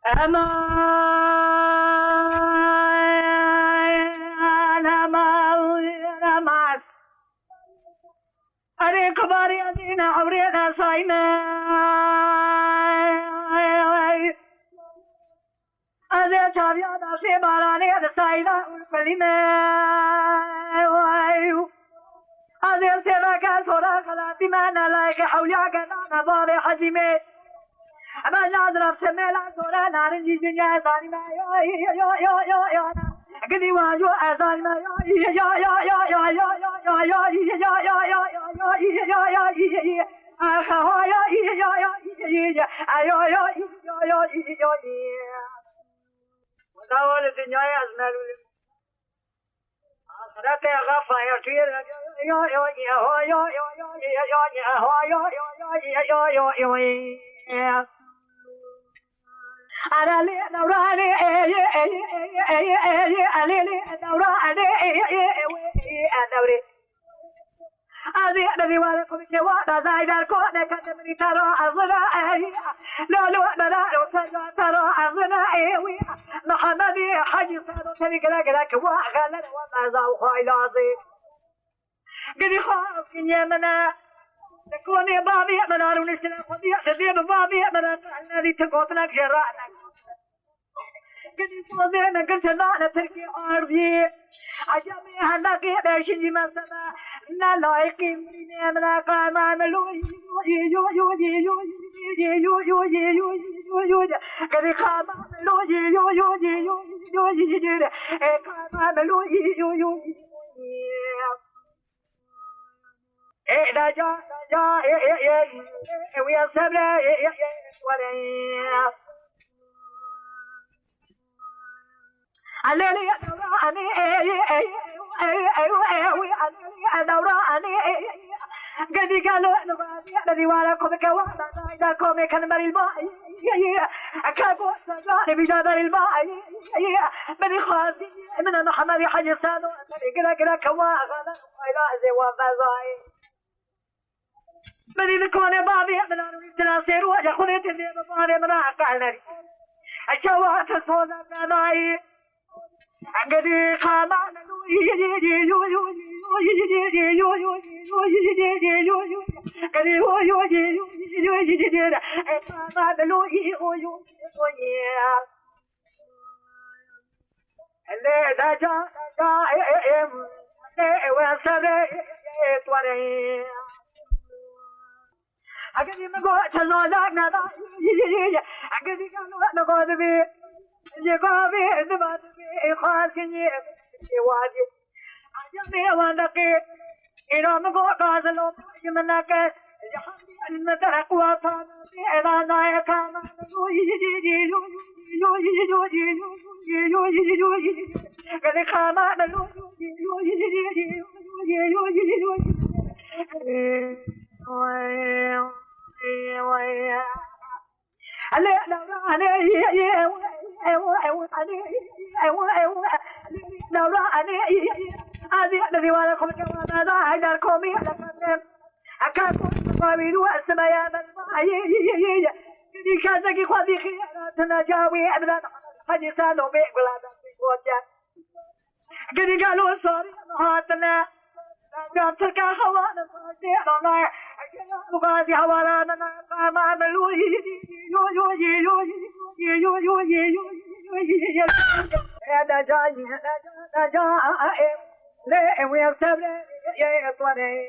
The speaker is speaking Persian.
أمان أمان أريك باري أدينا عورينا صاينا أزيت أبيض في باراني السايدة والكلمة أزيت سبكة صورة خلاتي ما نلاقي حولي عقدانا بابي حزيمي أما ناظر في سميلة صورة نارنجي جنيا ثاني ما يا قدي واجو أثاني ما وداول الدنيا أزمل آخرك غفا يطير أنا لي نوراني أنا لي نوراني أذي الذي ولكم كوانا زايد الكون كتمني ترى أزنا لا لا ترى أزنا محمدي حجي صاروا تريق لك وغلل وما زاو خايلازي قدي خاف من يمنا تكوني بابي من أرون اشتنا خذي تذيب بابي من الذي تقوتنك جرانك قدي صوزين قلت لا تركي أرضي عجبي هناكي بشنجي مسنا نلاقي من من قام ملو قدي قام ملو قام ملو نجا ويا سبرة وريا علي دوراني قدي قالوا الذي ولكم كوانا إذا كومي كان مري الماء كابو سجاني بجبل الماء بدي خاطي من محمد حج سانو قلا كوانا إلى زوا فزاي بدي لكوني بابي من التناصير وجه خليت اللي بابي من عقلني الشوات صودا ناي قدي خامان أقدي مقول تزوجنا ذا أقدي قالوا نقول بي جقابي ذبات بي خاسني واجي عجبي وندقي إلى مقول قازلوا منك جحدي أن تقوى طانا إلى نايك قدي خامان الذي ولكم كما ذا الكومي أكاكم قابلوا السمايا من معي كذي كازكي خذي خياناتنا جاوي أبدا حجي سالو بيقلا بيقوجا كذي قالوا صاري مهاتنا قام تلقى خوانا فاجئ الله وغازي حوالانا قام عملوا أنا جاي لا ويا سبري يا طواني